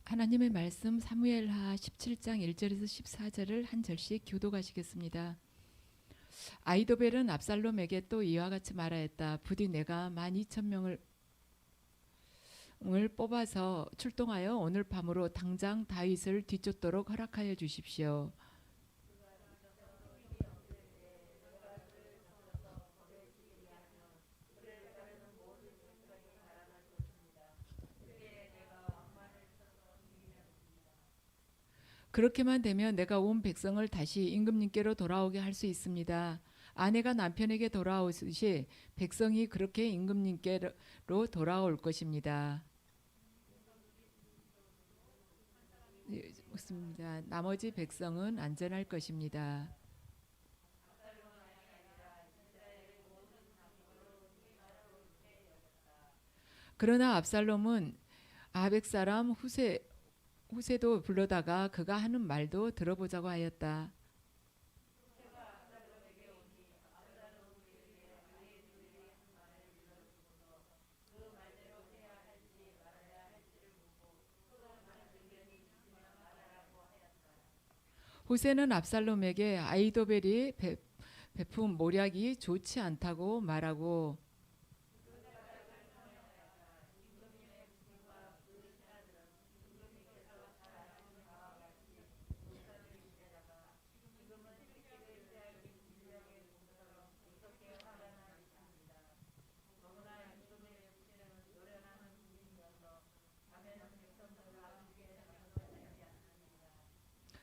하나님의 말씀 사무엘하 17장 1절에서 14절을 한 절씩 교독하시겠습니다. 아이도벨은 압살롬에게 또 이와 같이 말하였다. 부디 내가 12,000명을 뽑아서 출동하여 오늘 밤으로 당장 다윗을 뒤쫓도록 허락하여 주십시오. 그렇게만 되면 내가 온 백성을 다시 임금님께로 돌아오게 할 수 있습니다. 아내가 남편에게 돌아오듯이 백성이 그렇게 임금님께로 돌아올 것입니다. 맞습니다. 나머지 백성은 안전할 것입니다. 그러나 압살롬은 아벡 사람 후세도 불러다가 그가 하는 말도 들어보자고 하였다. 후세는 압살롬에게 아이도벨이 베푼 모략이 좋지 않다고 말하고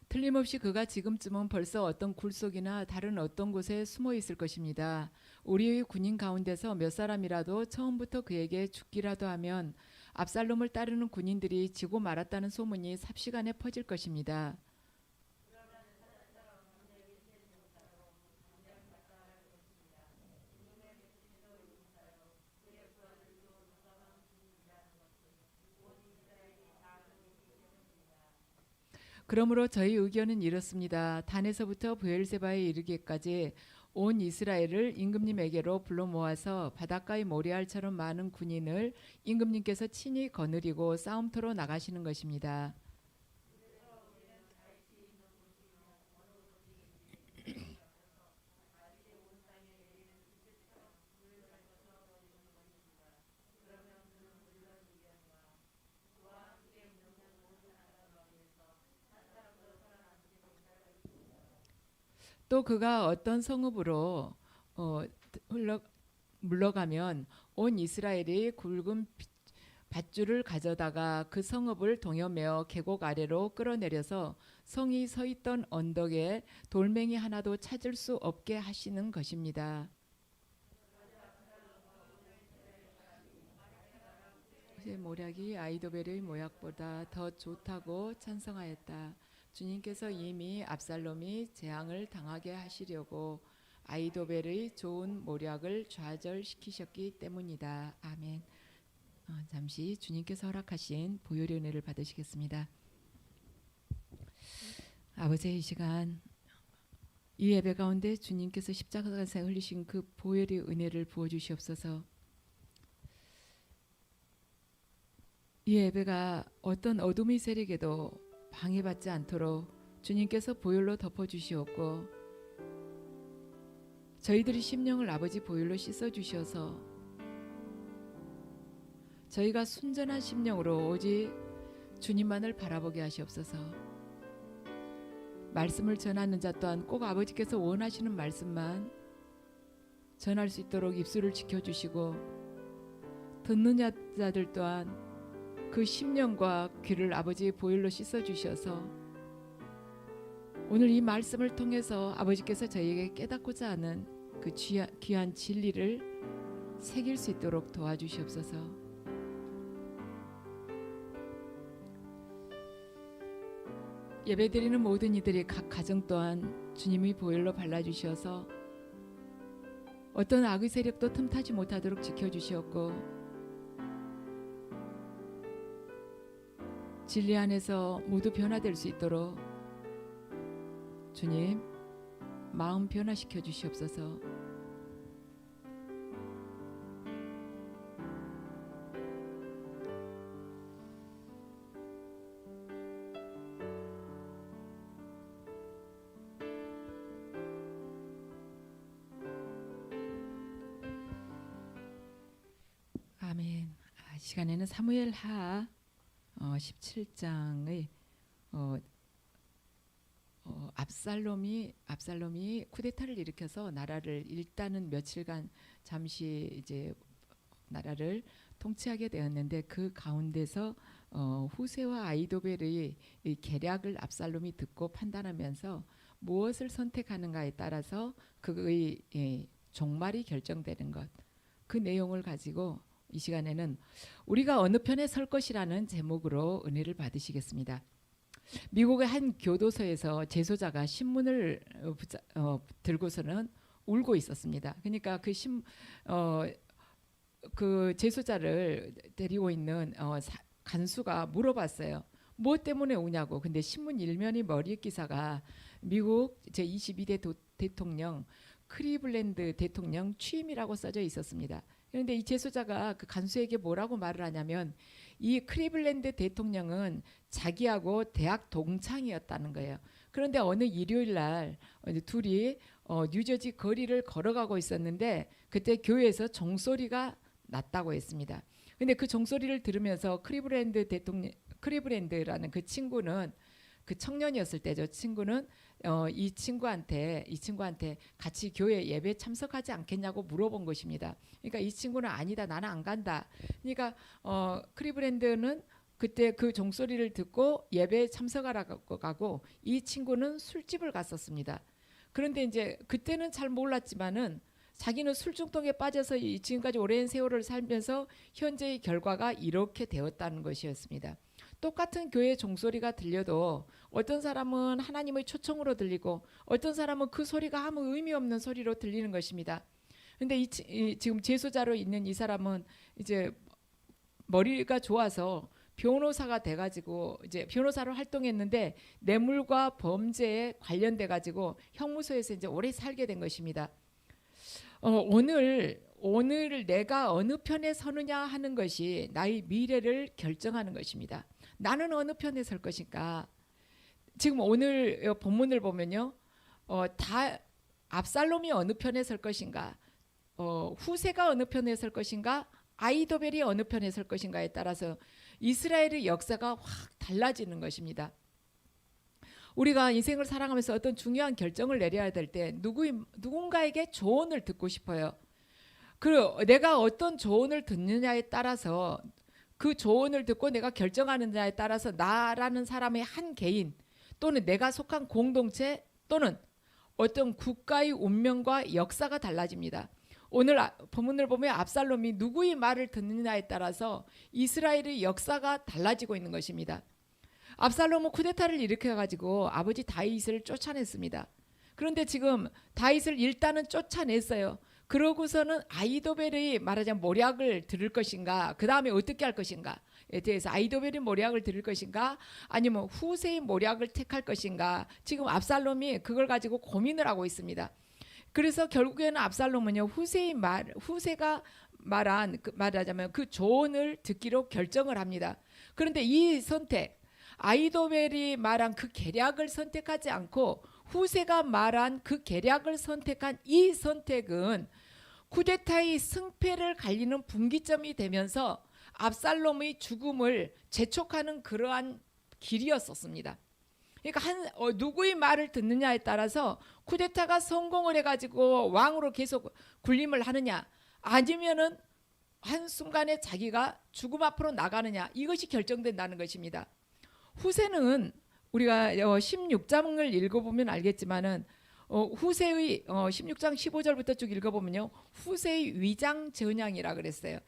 틀림없이 그가 지금쯤은 벌써 어떤 굴속이나 다른 어떤 곳에 숨어 있을 것입니다. 우리의 군인 가운데서 몇 사람이라도 처음부터 그에게 죽기라도 하면 압살롬을 따르는 군인들이 지고 말았다는 소문이 삽시간에 퍼질 것입니다. 그러므로 저희 의견은 이렇습니다. 단에서부터 브엘세바에 이르기까지 온 이스라엘을 임금님에게로 불러 모아서 바닷가의 모리알처럼 많은 군인을 임금님께서 친히 거느리고 싸움터로 나가시는 것입니다. 또 그가 어떤 성읍으로 물러가면 온 이스라엘이 굵은 밧줄을 가져다가 그 성읍을 동여매어 계곡 아래로 끌어내려서 성이 서 있던 언덕에 돌멩이 하나도 찾을 수 없게 하시는 것입니다. 모략이 아이도벨의 모략보다 더 좋다고 찬성하였다. 주님께서 이미 압살롬이 재앙을 당하게 하시려고 아이도벨의 좋은 모략을 좌절시키셨기 때문이다. 아멘. 잠시 주님께서 허락하신 보혈의 은혜를 받으시겠습니다. 아버지, 이 시간 이 예배 가운데 주님께서 십자가에서 흘리신 그 보혈의 은혜를 부어주시옵소서. 이 예배가 어떤 어둠의 세력에도 방해받지 않도록 주님께서 보혈로 덮어주시옵고 저희들의 심령을 아버지 보혈로 씻어주셔서 저희가 순전한 심령으로 오직 주님만을 바라보게 하시옵소서. 말씀을 전하는 자 또한 꼭 아버지께서 원하시는 말씀만 전할 수 있도록 입술을 지켜주시고 듣는 자들 또한 그 심령과 귀를 아버지의 보혈로 씻어주셔서 오늘 이 말씀을 통해서 아버지께서 저희에게 깨닫고자 하는 그 귀한 진리를 새길 수 있도록 도와주시옵소서. 예배드리는 모든 이들이 각 가정 또한 주님의 보혈로 발라주셔서 어떤 악의 세력도 틈타지 못하도록 지켜주시옵고 진리 안에서 모두 변화될 수 있도록 주님 마음 변화시켜 주시옵소서. 시간에는 사무엘하 17장의 압살롬이 쿠데타를 일으켜서 나라를 일단은 며칠간 잠시 이제 나라를 통치하게 되었는데, 그 가운데서 후세와 아이도벨의 이 계략을 압살롬이 듣고 판단하면서 무엇을 선택하는가에 따라서 그의 종말이 결정되는 것, 그 내용을 가지고 이 시간에는 우리가 어느 편에 설 것이라는 제목으로 은혜를 받으시겠습니다. 미국의 한 교도소에서 재소자가 신문을 들고서는 울고 있었습니다. 그러니까 그 재소자를 데리고 있는 간수가 물어봤어요. 무엇 때문에 우냐고. 근데 신문 일면이 머리 기사가 미국 제22대 대통령 클리블랜드 대통령 취임이라고 써져 있었습니다. 그런데 이 재소자가 그 간수에게 뭐라고 말을 하냐면, 이 클리블랜드 대통령은 자기하고 대학 동창이었다는 거예요. 그런데 어느 일요일 날 둘이 뉴저지 거리를 걸어가고 있었는데 그때 교회에서 종소리가 났다고 했습니다. 근데 그 종소리를 들으면서 클리블랜드라는 그 친구는, 그 청년이었을 때죠, 친구는 이 친구한테 같이 교회 예배 참석하지 않겠냐고 물어본 것입니다. 그러니까 이 친구는 아니다, 나는 안 간다. 그러니까 클리블랜드는 그때 그 종소리를 듣고 예배에 참석하라고 가고, 이 친구는 술집을 갔었습니다. 그런데 이제 그때는 잘 몰랐지만은 자기는 술중독에 빠져서 지금까지 오랜 세월을 살면서 현재의 결과가 이렇게 되었다는 것이었습니다. 똑같은 교회 종소리가 들려도 어떤 사람은 하나님의 초청으로 들리고 어떤 사람은 그 소리가 아무 의미 없는 소리로 들리는 것입니다. 근데 지금 재소자로 있는 이 사람은 이제 머리가 좋아서 변호사가 돼가지고 이제 변호사로 활동했는데 뇌물과 범죄에 관련돼 가지고 형무소에서 이제 오래 살게 된 것입니다. 오늘 내가 어느 편에 서느냐 하는 것이 나의 미래를 결정하는 것입니다. 나는 어느 편에 설 것인가? 지금 오늘 본문을 보면요, 다 압살롬이 어느 편에 설 것인가, 후세가 어느 편에 설 것인가, 아이도벨이 어느 편에 설 것인가에 따라서 이스라엘의 역사가 확 달라지는 것입니다. 우리가 인생을 살아가면서 어떤 중요한 결정을 내려야 될 때 누군가에게 조언을 듣고 싶어요. 그리고 내가 어떤 조언을 듣느냐에 따라서, 그 조언을 듣고 내가 결정하느냐에 따라서 나라는 사람의 한 개인 또는 내가 속한 공동체 또는 어떤 국가의 운명과 역사가 달라집니다. 오늘 본문을 보면 압살롬이 누구의 말을 듣느냐에 따라서 이스라엘의 역사가 달라지고 있는 것입니다. 압살롬은 쿠데타를 일으켜가지고 아버지 다윗을 쫓아냈습니다. 그런데 지금 다윗을 일단은 쫓아냈어요. 그러고서는 아이도벨의 말하자면 모략을 들을 것인가, 그 다음에 어떻게 할 것인가에 대해서 아이도벨의 모략을 들을 것인가, 아니면 후세의 모략을 택할 것인가, 지금 압살롬이 그걸 가지고 고민을 하고 있습니다. 그래서 결국에는 압살롬은요, 후세가 말하자면 그 조언을 듣기로 결정을 합니다. 그런데 이 선택, 아이도벨이 말한 그 계략을 선택하지 않고 후세가 말한 그 계략을 선택한 이 선택은 쿠데타의 승패를 갈리는 분기점이 되면서 압살롬의 죽음을 재촉하는 그러한 길이었었습니다. 그러니까 누구의 말을 듣느냐에 따라서 쿠데타가 성공을 해가지고 왕으로 계속 군림을 하느냐, 아니면은 한순간에 자기가 죽음 앞으로 나가느냐, 이것이 결정된다는 것입니다. 후세는 우리가 16장을 읽어보면 알겠지만은 후세의 16장 15절부터 쭉 읽어보면요, 후세의 위장 전향이라 그랬어요.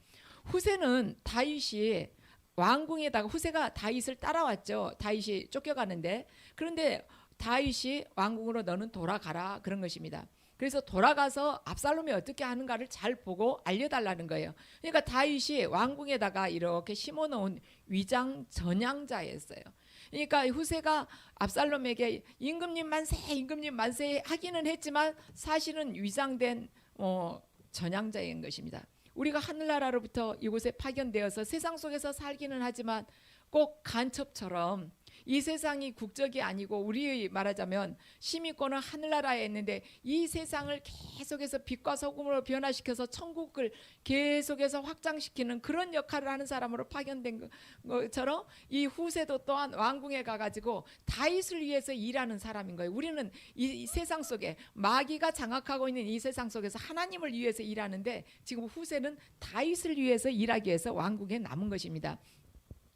후세는 다윗이 왕궁에다가, 후세가 다윗을 따라왔죠. 다윗이 쫓겨가는데, 그런데 다윗이 왕궁으로 너는 돌아가라 그런 것입니다. 그래서 돌아가서 압살롬이 어떻게 하는가를 잘 보고 알려달라는 거예요. 그러니까 다윗이 왕궁에다가 이렇게 심어놓은 위장 전향자였어요. 그러니까 후세가 압살롬에게 임금님 만세 하기는 했지만 사실은 위장된 전향자인 것입니다. 우리가 하늘나라로부터 이곳에 파견되어서 세상 속에서 살기는 하지만 꼭 간첩처럼 이 세상이 국적이 아니고 우리 말하자면 시민권은 하늘나라에 있는데 이 세상을 계속해서 빛과 소금으로 변화시켜서 천국을 계속해서 확장시키는 그런 역할을 하는 사람으로 파견된 것처럼 이 후세도 또한 왕궁에 가가지고 다윗을 위해서 일하는 사람인 거예요. 우리는 이 세상 속에 마귀가 장악하고 있는 이 세상 속에서 하나님을 위해서 일하는데 지금 후세는 다윗을 위해서 일하기 위해서 왕궁에 남은 것입니다.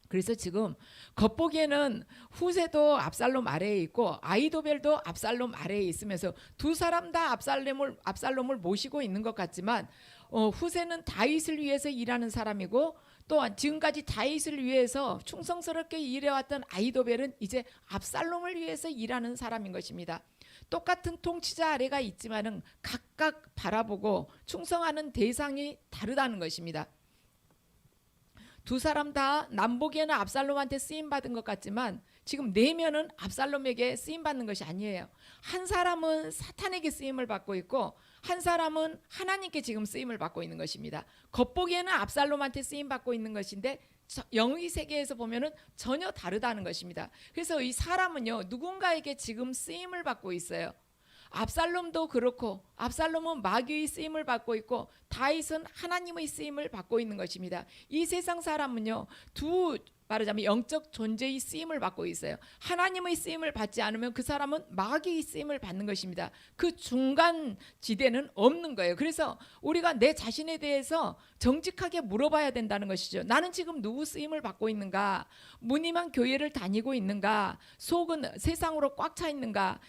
그래서 지금 겉보기에는 후세도 압살롬 아래에 있고 아히도벨도 압살롬 아래에 있으면서 두 사람 다 압살롬을 모시고 있는 것 같지만 후세는 다윗을 위해서 일하는 사람이고 또한 지금까지 다윗을 위해서 충성스럽게 일해왔던 아히도벨은 이제 압살롬을 위해서 일하는 사람인 것입니다. 똑같은 통치자 아래가 있지만은 각각 바라보고 충성하는 대상이 다르다는 것입니다. 두 사람 다 남보기에는 압살롬한테 쓰임받은 것 같지만 지금 내면은 압살롬에게 쓰임받는 것이 아니에요. 한 사람은 사탄에게 쓰임을 받고 있고 한 사람은 하나님께 지금 쓰임을 받고 있는 것입니다. 겉보기에는 압살롬한테 쓰임받고 있는 것인데 영의 세계에서 보면은 전혀 다르다는 것입니다. 그래서 이 사람은요 누군가에게 지금 쓰임을 받고 있어요. 압살롬도 그렇고 압살롬은 마귀의 쓰임을 받고 있고 다윗은 하나님의 쓰임을 받고 있는 것입니다. 이 세상 사람은요 말하자면 영적 존재의 쓰임을 받고 있어요. 하나님의 쓰임을 받지 않으면 그 사람은 마귀의 쓰임을 받는 것입니다. 그 중간 지대는 없는 거예요. 그래서 우리가 내 자신에 대해서 정직하게 물어봐야 된다는 것이죠. 나는 지금 누구 쓰임을 받고 있는가? 무늬만 교회를 다니고 있는가? 속은 세상으로 꽉 차 있는가?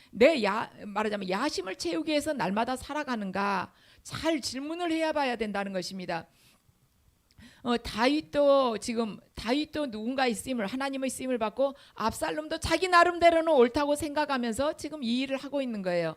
말하자면 야심을 채우기 위해서 날마다 살아가는가? 잘 질문을 해야 봐야 된다는 것입니다. 다윗도 누군가의 쓰임을 하나님의 쓰임을 받고 압살롬도 자기 나름대로는 옳다고 생각하면서 지금 이 일을 하고 있는 거예요.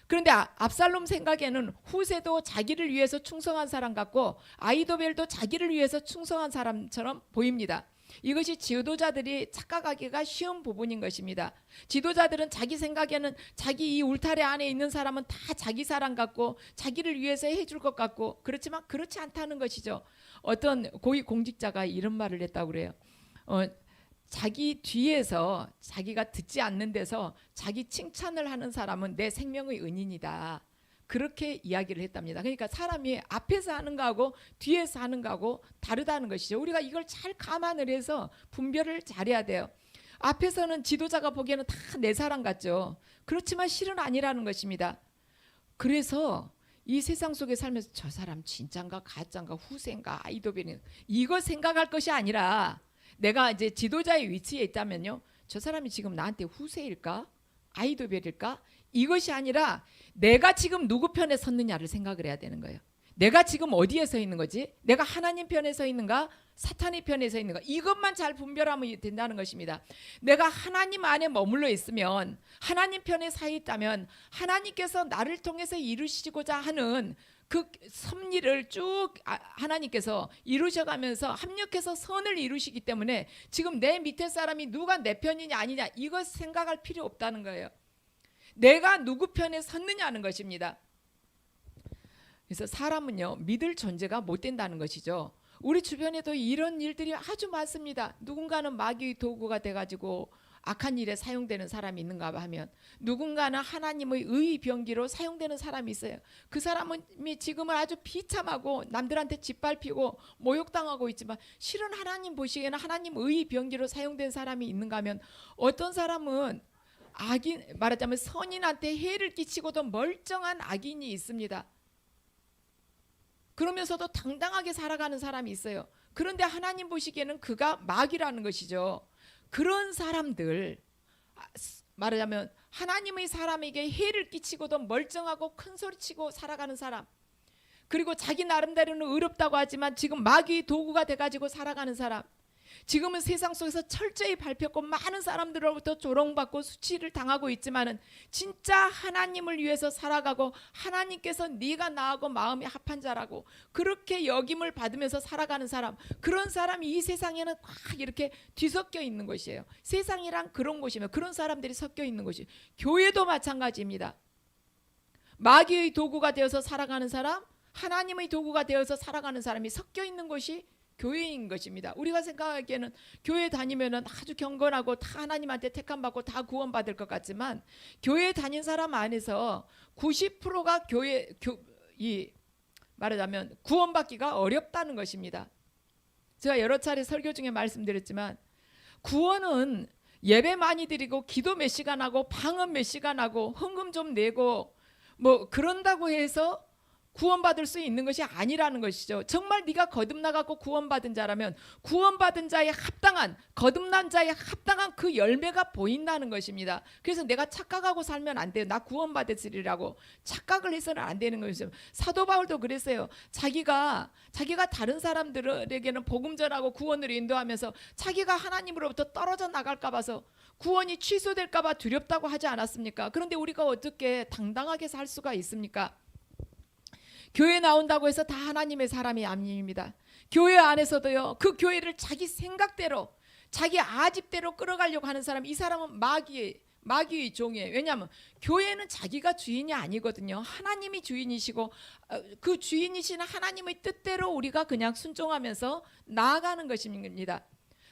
그런데 압살롬 생각에는 후세도 자기를 위해서 충성한 사람 같고 아히도벨도 자기를 위해서 충성한 사람처럼 보입니다. 이것이 지도자들이 착각하기가 쉬운 부분인 것입니다. 지도자들은 자기 생각에는 자기 이 울타리 안에 있는 사람은 다 자기 사람 같고 자기를 위해서 해줄 것 같고 그렇지만 그렇지 않다는 것이죠. 어떤 고위 공직자가 이런 말을 했다고 그래요. 자기 뒤에서 자기가 듣지 않는 데서 자기 칭찬을 하는 사람은 내 생명의 은인이다. 그렇게 이야기를 했답니다. 그러니까 사람이 앞에서 하는 거하고 뒤에서 하는 거하고 다르다는 것이죠. 우리가 이걸 잘 감안을 해서 분별을 잘해야 돼요. 앞에서는 지도자가 보기에는 다 내 사람 같죠. 그렇지만 실은 아니라는 것입니다. 그래서 이 세상 속에 살면서 저 사람 진짠가 가짠가 후세인가 아히도벨인가 이거 생각할 것이 아니라 내가 이제 지도자의 위치에 있다면요. 저 사람이 지금 나한테 후세일까? 아히도벨일까? 이것이 아니라 내가 지금 누구 편에 섰느냐를 생각을 해야 되는 거예요. 내가 지금 어디에 서 있는 거지? 내가 하나님 편에 서 있는가? 사탄의 편에 서 있는가? 이것만 잘 분별하면 된다는 것입니다. 내가 하나님 안에 머물러 있으면 하나님 편에 서 있다면 하나님께서 나를 통해서 이루시고자 하는 그 섭리를 쭉 하나님께서 이루셔가면서 합력해서 선을 이루시기 때문에 지금 내 밑에 사람이 누가 내 편이냐 아니냐 이것 생각할 필요 없다는 거예요. 내가 누구 편에 섰느냐는 것입니다. 그래서 사람은요 믿을 존재가 못 된다는 것이죠. 우리 주변에도 이런 일들이 아주 많습니다. 누군가는 마귀의 도구가 돼가지고 악한 일에 사용되는 사람이 있는가 하면 누군가는 하나님의 의의 병기로 사용되는 사람이 있어요. 그 사람이 지금은 아주 비참하고 남들한테 짓밟히고 모욕당하고 있지만 실은 하나님 보시기에는 하나님 의의 병기로 사용된 사람이 있는가 하면 어떤 사람은 악인 말하자면 선인한테 해를 끼치고도 멀쩡한 악인이 있습니다. 그러면서도 당당하게 살아가는 사람이 있어요. 그런데 하나님 보시기에는 그가 마귀라는 것이죠. 그런 사람들 말하자면 하나님의 사람에게 해를 끼치고도 멀쩡하고 큰소리치고 살아가는 사람 그리고 자기 나름대로는 의롭다고 하지만 지금 마귀의 도구가 돼가지고 살아가는 사람 지금은 세상 속에서 철저히 밟혔고 많은 사람들로부터 조롱받고 수치를 당하고 있지만은 진짜 하나님을 위해서 살아가고 하나님께서 네가 나하고 마음이 합한 자라고 그렇게 여김을 받으면서 살아가는 사람 그런 사람이 이 세상에는 꽉 이렇게 뒤섞여 있는 것이에요. 세상이란 그런 곳이며 그런 사람들이 섞여 있는 곳이 교회도 마찬가지입니다. 마귀의 도구가 되어서 살아가는 사람 하나님의 도구가 되어서 살아가는 사람이 섞여 있는 것이 교회인 것입니다. 우리가 생각하기에는 교회 다니면은 아주 경건하고 다 하나님한테 택함 받고 다 구원받을 것 같지만 교회 다닌 사람 안에서 90%가 이 말하자면 구원받기가 어렵다는 것입니다. 제가 여러 차례 설교 중에 말씀드렸지만 구원은 예배 많이 드리고 기도 몇 시간 하고 방언 몇 시간 하고 헌금 좀 내고 뭐 그런다고 해서 구원받을 수 있는 것이 아니라는 것이죠. 정말 네가 거듭나갖고 구원받은 자라면 구원받은 자의 합당한, 거듭난 자의 합당한 그 열매가 보인다는 것입니다. 그래서 내가 착각하고 살면 안 돼요. 나 구원받았으리라고 착각을 해서는 안 되는 것이죠. 사도 바울도 그랬어요. 자기가 다른 사람들에게는 복음 전하고 구원을 인도하면서 자기가 하나님으로부터 떨어져 나갈까 봐서 구원이 취소될까 봐 두렵다고 하지 않았습니까? 그런데 우리가 어떻게 당당하게 살 수가 있습니까? 교회 나온다고 해서 다 하나님의 사람이 아닙니다. 교회 안에서도요, 그 교회를 자기 생각대로 자기 아집대로 끌어가려고 하는 사람, 이 사람은 마귀의 종이에요. 왜냐하면 교회는 자기가 주인이 아니거든요. 하나님이 주인이시고 그 주인이신 하나님의 뜻대로 우리가 그냥 순종하면서 나아가는 것입니다.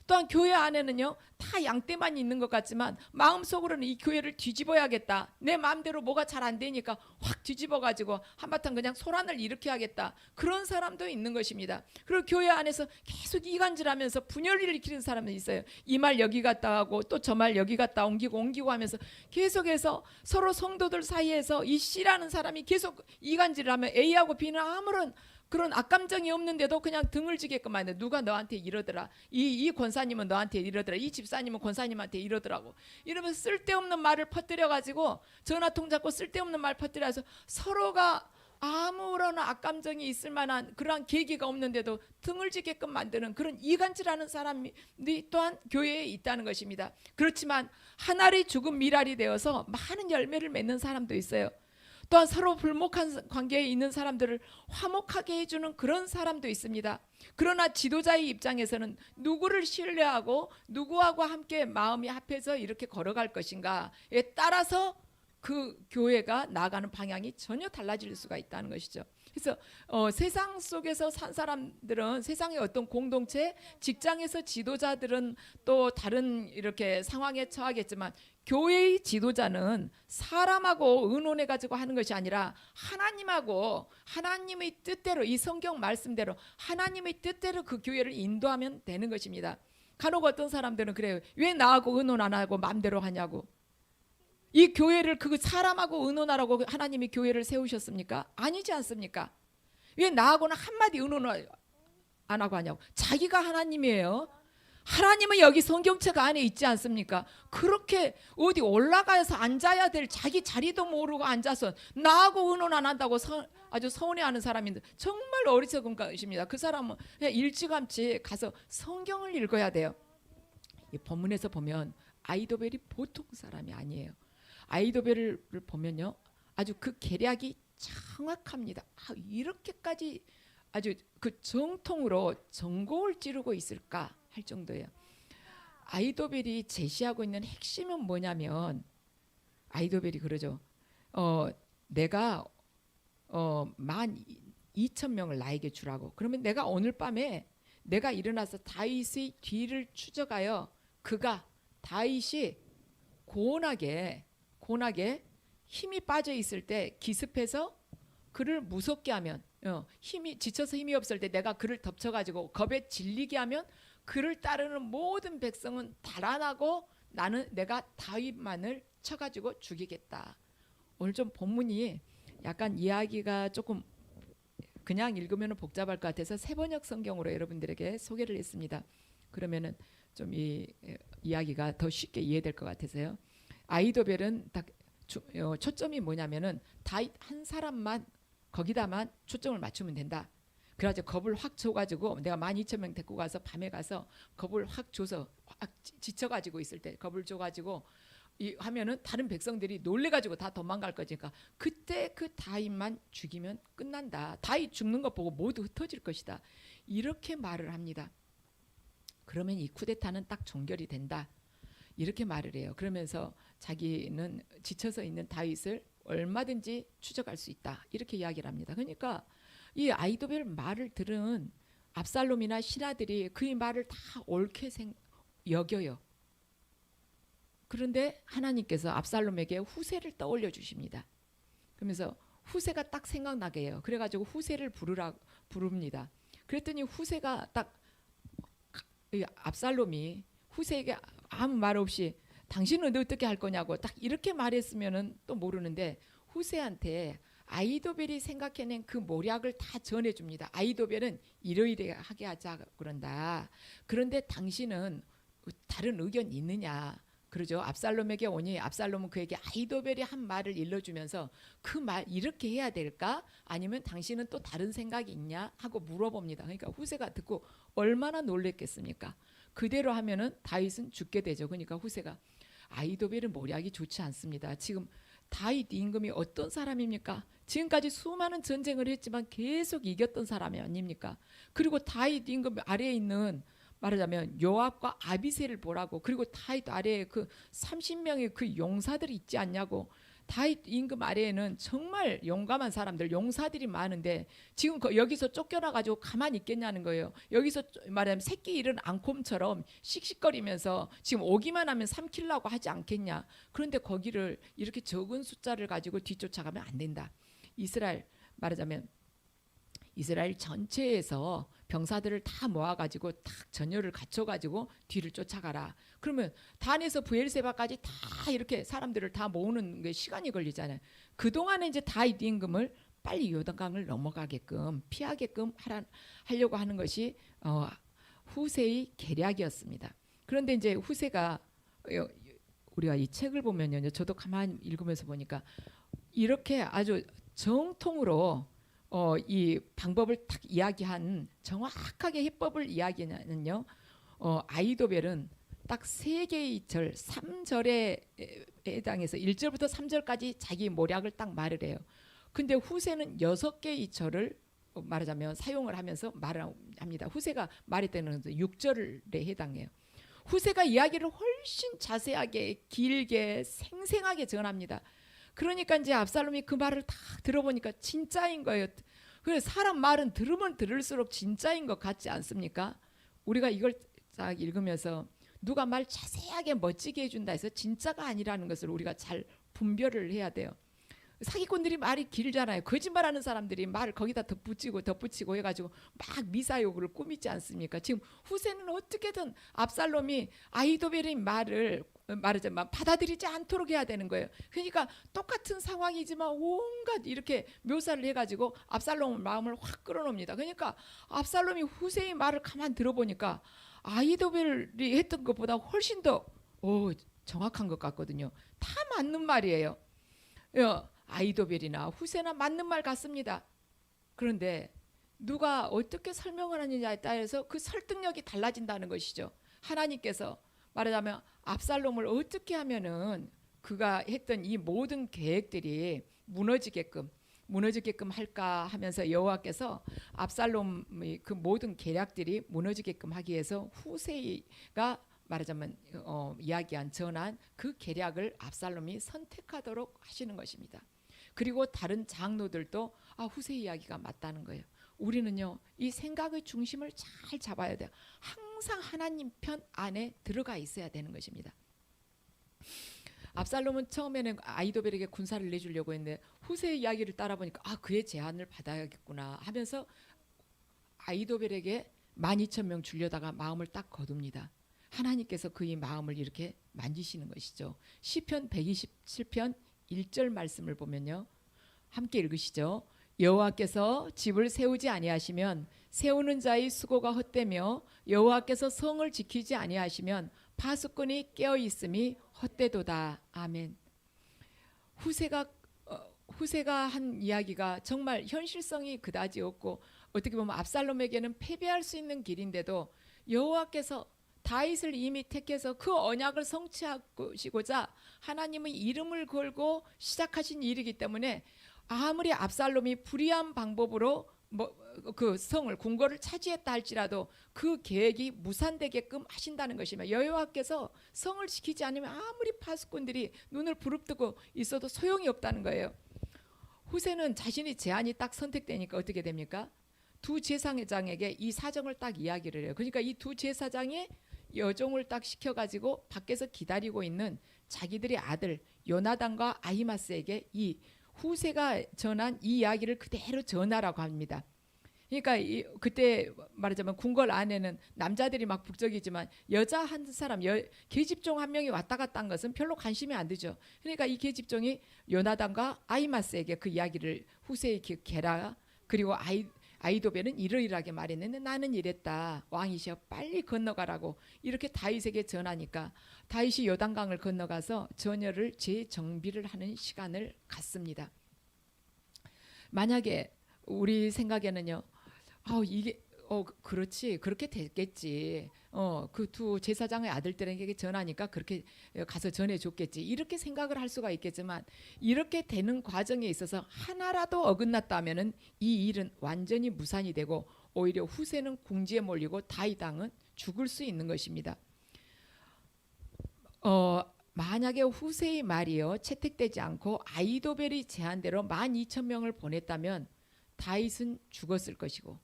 또한 교회 안에는요, 다 양떼만 있는 것 같지만 마음속으로는 이 교회를 뒤집어야겠다. 내 마음대로 뭐가 잘 안 되니까 확 뒤집어가지고 한바탕 그냥 소란을 일으켜야겠다. 그런 사람도 있는 것입니다. 그리고 교회 안에서 계속 이간질하면서 분열을 일으키는 사람이 있어요. 이 말 여기 갔다 하고 또 저 말 여기 갔다 옮기고 하면서 계속해서 서로 성도들 사이에서 이 C라는 사람이 계속 이간질을 하면 A하고 B는 아무런 그런 악감정이 없는데도 그냥 등을 지게끔 하는데 누가 너한테 이러더라. 이 권사님은 너한테 이러더라. 이 집사님은 권사님한테 이러더라고. 이러면서 쓸데없는 말을 퍼뜨려가지고 전화통 잡고 쓸데없는 말 퍼뜨려서 서로가 아무런 악감정이 있을 만한 그러한 계기가 없는데도 등을 지게끔 만드는 그런 이간질하는 사람이 또한 교회에 있다는 것입니다. 그렇지만 하나리 죽은 미랄이 되어서 많은 열매를 맺는 사람도 있어요. 또한 서로 불목한 관계에 있는 사람들을 화목하게 해주는 그런 사람도 있습니다. 그러나 지도자의 입장에서는 누구를 신뢰하고 누구하고 함께 마음이 합해서 이렇게 걸어갈 것인가에 따라서 그 교회가 나아가는 방향이 전혀 달라질 수가 있다는 것이죠. 그래서 세상 속에서 산 사람들은 세상의 어떤 공동체, 직장에서 지도자들은 또 다른 이렇게 상황에 처하겠지만 교회의 지도자는 사람하고 의논해 가지고 하는 것이 아니라 하나님하고 하나님의 뜻대로, 이 성경 말씀대로 하나님의 뜻대로 그 교회를 인도하면 되는 것입니다. 간혹 어떤 사람들은 그래요. 왜 나하고 의논 안 하고 마음대로 하냐고. 이 교회를 그 사람하고 의논하라고 하나님이 교회를 세우셨습니까? 아니지 않습니까? 왜 나하고는 한마디 의논을 안 하고 하냐고. 자기가 하나님이에요. 하나님은 여기 성경책 안에 있지 않습니까? 그렇게 어디 올라가서 앉아야 될 자기 자리도 모르고 앉아서 나하고 의논 안 한다고 아주 서운해하는 사람인데 정말 어리석은 것입니다. 그 사람은 그냥 일찌감치 가서 성경을 읽어야 돼요. 이 본문에서 보면 아이도벨이 보통 사람이 아니에요. 아이도벨을 보면요, 아주 그 계략이 정확합니다. 이렇게까지 아주 그 정통으로 전곡을 찌르고 있을까 할 정도예요. 아이도벨이 제시하고 있는 핵심은 뭐냐면 아이도벨이 그러죠. 내가 12,000명을 나에게 주라고. 그러면 내가 오늘 밤에 내가 일어나서 다윗의 뒤를 추적하여 그가 다윗이 고온하게 힘이 빠져 있을 때 기습해서 그를 무섭게 하면, 힘이 지쳐서 힘이 없을 때 내가 그를 덮쳐가지고 겁에 질리게 하면 그를 따르는 모든 백성은 달아나고 내가 다윗만을 쳐가지고 죽이겠다. 오늘 좀 본문이 약간 이야기가 조금 그냥 읽으면 복잡할 것 같아서 새번역 성경으로 여러분들에게 소개를 했습니다. 그러면은 좀 이 이야기가 더 쉽게 이해될 것 같아서요. 아이도벨은 딱 초점이 뭐냐면은 다윗 한 사람만 거기다만 초점을 맞추면 된다. 그래가지고 겁을 확 줘가지고 내가 12,000명 데리고 가서 밤에 가서 겁을 확 줘서 확 지쳐가지고 있을 때 겁을 줘가지고 하면은 다른 백성들이 놀래가지고 다 도망갈 거니까 그때 그 다윗만 죽이면 끝난다. 다윗 죽는 것 보고 모두 흩어질 것이다. 이렇게 말을 합니다. 그러면 이 쿠데타는 딱 종결이 된다. 이렇게 말을 해요. 그러면서 자기는 지쳐서 있는 다윗을 얼마든지 추적할 수 있다. 이렇게 이야기를 합니다. 그러니까 이 아이도벨 말을 들은 압살롬이나 신하들이 그의 말을 다 옳게 여겨요. 그런데 하나님께서 압살롬에게 후세를 떠올려 주십니다. 그러면서 후세가 딱 생각나게 해요. 그래가지고 후세를 부릅니다. 그랬더니 후세가 딱 압살롬이 후세에게 아무 말 없이 당신은 어떻게 할 거냐고 딱 이렇게 말했으면은 또 모르는데 후세한테 아이도벨이 생각해낸 그 모략을 다 전해줍니다. 아이도벨은 이러이러하게 하자 그런다. 그런데 당신은 다른 의견 있느냐? 그러죠. 압살롬에게 오니 압살롬은 그에게 아이도벨이 한 말을 일러주면서 그 말 이렇게 해야 될까? 아니면 당신은 또 다른 생각이 있냐? 하고 물어봅니다. 그러니까 후세가 듣고 얼마나 놀랬겠습니까? 그대로 하면은 다윗은 죽게 되죠. 그러니까 후세가 아이도벨은 모략이 좋지 않습니다. 지금 다윗 임금이 어떤 사람입니까? 지금까지 수많은 전쟁을 했지만 계속 이겼던 사람이 아닙니까? 그리고 다윗 임금 아래에 있는 말하자면 요압과 아비새를 보라고, 그리고 다윗 아래에 그 30명의 그 용사들이 있지 않냐고. 다윗 임금 아래에는 정말 용감한 사람들, 용사들이 많은데 지금 여기서 쫓겨나가지고 가만히 있겠냐는 거예요. 여기서 말하자면 새끼 잃은 앙콤처럼 씩씩거리면서 지금 오기만 하면 삼키려고 하지 않겠냐. 그런데 거기를 이렇게 적은 숫자를 가지고 뒤쫓아가면 안 된다. 이스라엘 말하자면 이스라엘 전체에서 병사들을 다 모아가지고 딱 전열을 갖춰가지고 뒤를 쫓아가라. 그러면 단에서 부엘세바까지 다 이렇게 사람들을 다 모으는 게 시간이 걸리잖아요. 그동안에 이제 다윗 임금을 빨리 요단강을 넘어가게끔 피하게끔 하려고 하는 것이 후세의 계략이었습니다. 그런데 이제 후세가 우리가 이 책을 보면요, 저도 가만히 읽으면서 보니까 이렇게 아주 정통으로 이 방법을 딱 이야기한 정확하게 해법을 이야기하는요. 아이도벨은 딱 3개의 절 3절에 해당해서 1절부터 3절까지 자기 모략을 딱 말을 해요. 근데 후세는 6개의 절을 말하자면 사용을 하면서 말을 합니다. 후세가 말했다는 6절에 해당해요. 후세가 이야기를 훨씬 자세하게 길게 생생하게 전합니다. 그러니까 이제 압살롬이 그 말을 다 들어보니까 진짜인 거예요. 그래서 사람 말은 들으면 들을수록 진짜인 것 같지 않습니까? 우리가 이걸 딱 읽으면서 누가 말 자세하게 멋지게 해준다 해서 진짜가 아니라는 것을 우리가 잘 분별을 해야 돼요. 사기꾼들이 말이 길잖아요. 거짓말하는 사람들이 말을 거기다 덧붙이고 해가지고 막 미사여구를 꾸미지 않습니까? 지금 후세는 어떻게든 압살롬이 아이도벨의 말을 말하자면 받아들이지 않도록 해야 되는 거예요. 그러니까 똑같은 상황이지만 온갖 이렇게 묘사를 해가지고 압살롬 마음을 확 끌어놓습니다. 그러니까 압살롬이 후세의 말을 가만 들어보니까 아이도벨이 했던 것보다 훨씬 더 정확한 것 같거든요. 다 맞는 말이에요. 아이도벨이나 후세나 맞는 말 같습니다. 그런데 누가 어떻게 설명을 하느냐에 따라서 그 설득력이 달라진다는 것이죠. 하나님께서 말하자면 압살롬을 어떻게 하면은 그가 했던 이 모든 계획들이 무너지게끔 할까 하면서 여호와께서 압살롬의 그 모든 계략들이 무너지게끔 하기 위해서 후세가 말하자면 전한 그 계략을 압살롬이 선택하도록 하시는 것입니다. 그리고 다른 장로들도 후세 이야기가 맞다는 거예요. 우리는요, 이 생각의 중심을 잘 잡아야 돼요. 항상 하나님 편 안에 들어가 있어야 되는 것입니다. 압살롬은 처음에는 아이도벨에게 군사를 내주려고 했는데 후세의 이야기를 따라 보니까 그의 제안을 받아야겠구나 하면서 아이도벨에게 12,000명 주려다가 마음을 딱 거둡니다. 하나님께서 그의 마음을 이렇게 만지시는 것이죠. 시편 127편 1절 말씀을 보면요, 함께 읽으시죠. 여호와께서 집을 세우지 아니하시면 세우는 자의 수고가 헛되며 여호와께서 성을 지키지 아니하시면 파수꾼이 깨어 있음이 헛되도다. 아멘. 후세가 한 이야기가 정말 현실성이 그다지 없고 어떻게 보면 압살롬에게는 패배할 수 있는 길인데도 여호와께서 다윗을 이미 택해서 그 언약을 성취하시고자 하나님의 이름을 걸고 시작하신 일이기 때문에 아무리 압살롬이 불의한 방법으로 그 성을 궁궐을 차지했다 할지라도 그 계획이 무산되게끔 하신다는 것이며 여호와께서 성을 지키지 않으면 아무리 파수꾼들이 눈을 부릅뜨고 있어도 소용이 없다는 거예요. 후세는 자신의 제안이 딱 선택되니까 어떻게 됩니까? 두 제사장에게 이 사정을 딱 이야기를 해요. 그러니까 이 두 제사장이 여종을 딱 시켜가지고 밖에서 기다리고 있는 자기들의 아들 요나단과 아히마스에게 이 후세가 전한 이 이야기를 그대로 전하라고 합니다. 그러니까 그때 말하자면 궁궐 안에는 남자들이 막 북적이지만 여자 한 사람, 계집종 한 명이 왔다 갔다 한 것은 별로 관심이 안 되죠. 그러니까 이 계집종이 요나단과 아히마스에게 그 이야기를 후세의 게라 그리고 아히도벨은 이러이러하게 말했는데 나는 이랬다. 왕이시여 빨리 건너가라고 이렇게 다윗에게 전하니까 다윗이 요단강을 건너가서 전열을 재정비를 하는 시간을 갖습니다. 만약에 우리 생각에는요. 이게 그렇지 그렇게 됐겠지. 그 두 제사장의 아들들에게 전하니까 그렇게 가서 전해줬겠지. 이렇게 생각을 할 수가 있겠지만 이렇게 되는 과정에 있어서 하나라도 어긋났다면은 이 일은 완전히 무산이 되고 오히려 후세는 궁지에 몰리고 다윗 왕은 죽을 수 있는 것입니다. 만약에 후세의 말이요 채택되지 않고 아히도벨이 제안대로 12,000명을 보냈다면 다윗은 죽었을 것이고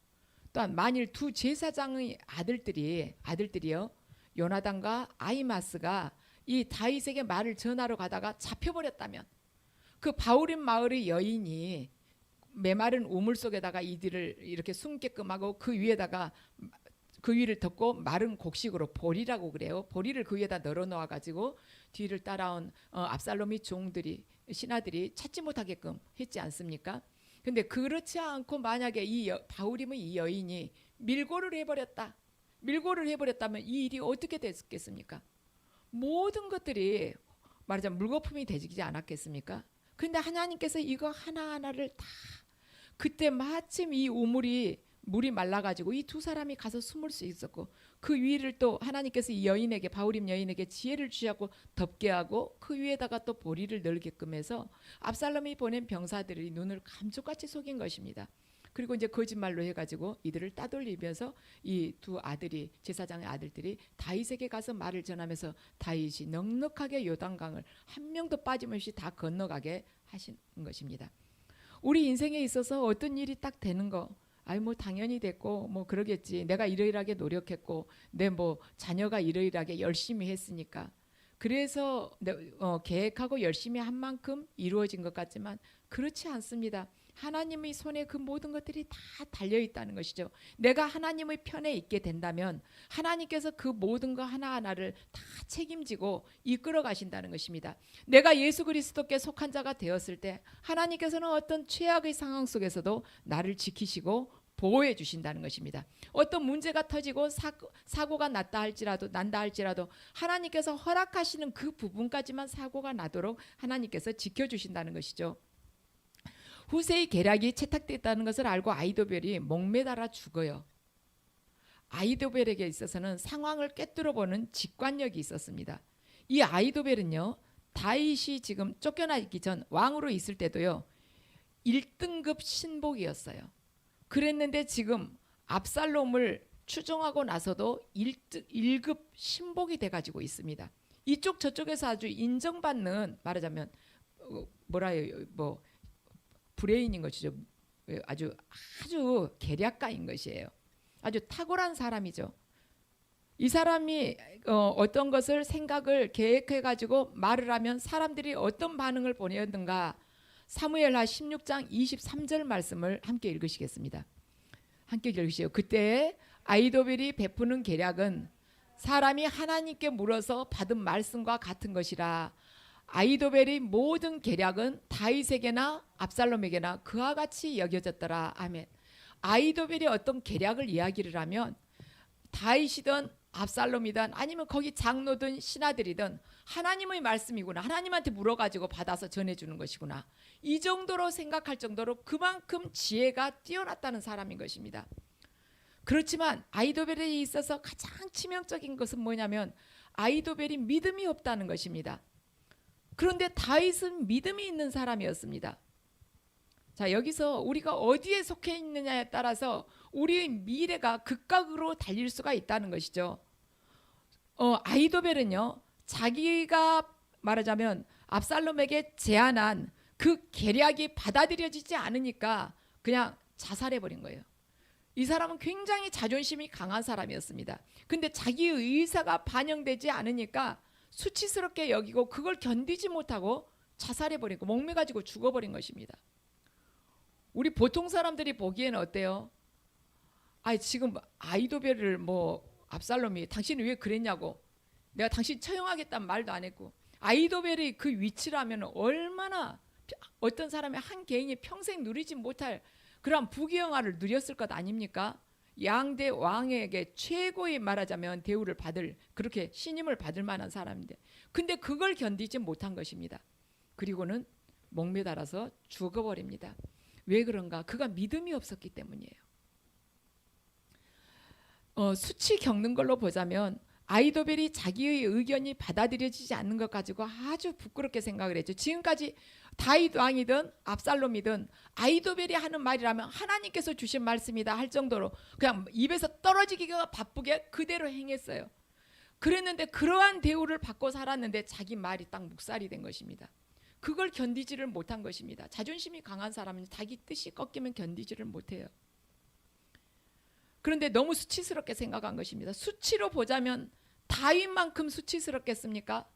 또한 만일 두 제사장의 아들들이요 요나단과 아히마스가 이 다윗에게 말을 전하러 가다가 잡혀버렸다면 그 바후림 마을의 여인이 메마른 우물 속에다가 이들을 이렇게 숨게끔 하고 그 위에다가 그 위를 덮고 마른 곡식으로 보리라고 그래요. 보리를 그 위에다 널어 놓아 가지고 뒤를 따라온 압살롬의 종들이 신하들이 찾지 못하게끔 했지 않습니까? 근데 그렇지 않고 만약에 이 바후림의 이 여인이 밀고를 해버렸다면 이 일이 어떻게 됐겠습니까? 모든 것들이 말하자면 물거품이 되지 않았겠습니까? 근데 하나님께서 이거 하나하나를 다 그때 마침 이 우물이 물이 말라가지고 이 두 사람이 가서 숨을 수 있었고 그 위를 또 하나님께서 이 여인에게 바후림 여인에게 지혜를 주시고 덮게 하고 그 위에다가 또 보리를 널게끔 해서 압살롬이 보낸 병사들이 눈을 감쪽같이 속인 것입니다. 그리고 이제 거짓말로 해가지고 이들을 따돌리면서 이 두 아들이 제사장의 아들들이 다윗에게 가서 말을 전하면서 다윗이 넉넉하게 요단강을 한 명도 빠짐없이 다 건너가게 하신 것입니다. 우리 인생에 있어서 어떤 일이 딱 되는 거 뭐 당연히 됐고 뭐 그러겠지. 내가 이러이러하게 노력했고 내 뭐 자녀가 이러이러하게 열심히 했으니까 그래서 계획하고 열심히 한 만큼 이루어진 것 같지만 그렇지 않습니다. 하나님의 손에 그 모든 것들이 다 달려있다는 것이죠. 내가 하나님의 편에 있게 된다면 하나님께서 그 모든 거 하나하나를 다 책임지고 이끌어 가신다는 것입니다. 내가 예수 그리스도께 속한 자가 되었을 때 하나님께서는 어떤 최악의 상황 속에서도 나를 지키시고 보호해 주신다는 것입니다. 어떤 문제가 터지고 사고가 난다 할지라도 하나님께서 허락하시는 그 부분까지만 사고가 나도록 하나님께서 지켜주신다는 것이죠. 후세의 계략이 채택됐다는 것을 알고 아히도벨이 목매달아 죽어요. 아히도벨에게 있어서는 상황을 꿰뚫어보는 직관력이 있었습니다. 이 아히도벨은요 다윗이 지금 쫓겨나기 전 왕으로 있을 때도요 1등급 신복이었어요. 그랬는데 지금 압살롬을 추종하고 나서도 1급 신복이 돼가지고 있습니다. 이쪽 저쪽에서 아주 인정받는 말하자면 브레인인 것이죠. 아주 계략가인 것이에요. 아주 탁월한 사람이죠. 이 사람이 어떤 것을 생각을 계획해가지고 말을 하면 사람들이 어떤 반응을 보였는가 사무엘하 16장 23절 말씀을 함께 읽으시겠습니다. 함께 읽으시죠. 그때 아히도벨이 베푸는 계략은 사람이 하나님께 물어서 받은 말씀과 같은 것이라 아히도벨의 모든 계략은 다윗에게나 압살롬에게나 그와 같이 여겨졌더라. 아멘. 아히도벨이 어떤 계략을 이야기를 하면 다윗이든 압살롬이든 아니면 거기 장로든 신하들이든 하나님의 말씀이구나. 하나님한테 물어가지고 받아서 전해주는 것이구나. 이 정도로 생각할 정도로 그만큼 지혜가 뛰어났다는 사람인 것입니다. 그렇지만 아히도벨에 있어서 가장 치명적인 것은 뭐냐면 아히도벨이 믿음이 없다는 것입니다. 그런데 다윗은 믿음이 있는 사람이었습니다. 자, 여기서 우리가 어디에 속해 있느냐에 따라서 우리의 미래가 극각으로 달릴 수가 있다는 것이죠. 아히도벨은요 자기가 말하자면 압살롬에게 제안한 그 계략이 받아들여지지 않으니까 그냥 자살해버린 거예요. 이 사람은 굉장히 자존심이 강한 사람이었습니다. 근데 자기의 의사가 반영되지 않으니까 수치스럽게 여기고 그걸 견디지 못하고 자살해버리고 목매가지고 죽어버린 것입니다. 우리 보통 사람들이 보기에는 어때요? 지금 아이도벨을 압살롬이 당신이 왜 그랬냐고, 내가 당신 처형하겠다는 말도 안 했고, 아이도벨의 그 위치라면 얼마나 어떤 사람의 한 개인이 평생 누리지 못할 그런 부귀영화를 누렸을 것 아닙니까? 양대 왕에게 최고의 말하자면 대우를 받을, 그렇게 신임을 받을 만한 사람인데, 근데 그걸 견디지 못한 것입니다. 그리고는 목매달아서 죽어버립니다. 왜 그런가? 그가 믿음이 없었기 때문이에요. 수치 겪는 걸로 보자면 아이도벨이 자기의 의견이 받아들여지지 않는 것 가지고 아주 부끄럽게 생각을 했죠. 지금까지 다윗 왕이든 압살롬이든 아이도벨이 하는 말이라면 하나님께서 주신 말씀이다 할 정도로 그냥 입에서 떨어지기가 바쁘게 그대로 행했어요. 그랬는데 그러한 대우를 받고 살았는데 자기 말이 딱 묵살이 된 것입니다. 그걸 견디지를 못한 것입니다. 자존심이 강한 사람은 자기 뜻이 꺾이면 견디지를 못해요. 그런데 너무 수치스럽게 생각한 것입니다. 수치로 보자면 다윗만큼 수치스럽겠습니까?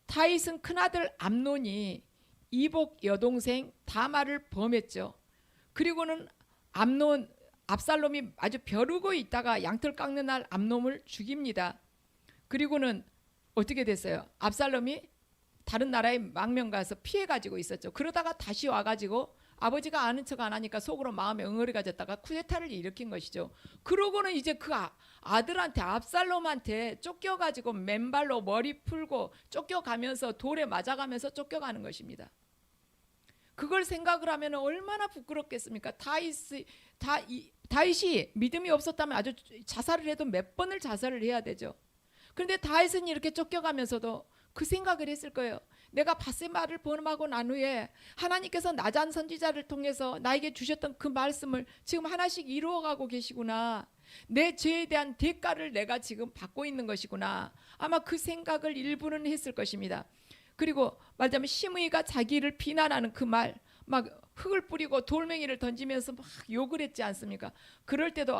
다윗은 큰아들 암논이 이복 여동생 다말을 범했죠. 그리고는 압살롬이 아주 벼르고 있다가 양털 깎는 날 암논을 죽입니다. 그리고는 어떻게 됐어요? 압살롬이 다른 나라에 망명 가서 피해 가지고 있었죠. 그러다가 다시 와가지고 아버지가 아는 척 안 하니까 속으로 마음에 응어리가 졌다가 쿠데타를 일으킨 것이죠. 그러고는 이제 그 아들한테 압살롬한테 쫓겨가지고 맨발로 머리 풀고 쫓겨가면서 돌에 맞아가면서 쫓겨가는 것입니다. 그걸 생각을 하면 얼마나 부끄럽겠습니까? 다윗이 믿음이 없었다면 아주 자살을 해도 몇 번을 자살을 해야 되죠. 그런데 다윗은 이렇게 쫓겨가면서도 그 생각을 했을 거예요. 내가 밧세바를 범하고 난 후에 하나님께서 나잔 선지자를 통해서 나에게 주셨던 그 말씀을 지금 하나씩 이루어가고 계시구나. 내 죄에 대한 대가를 내가 지금 받고 있는 것이구나. 아마 그 생각을 일부는 했을 것입니다. 그리고 말하자면 시므이가 자기를 비난하는 그 말, 막 흙을 뿌리고 돌멩이를 던지면서 막 욕을 했지 않습니까? 그럴 때도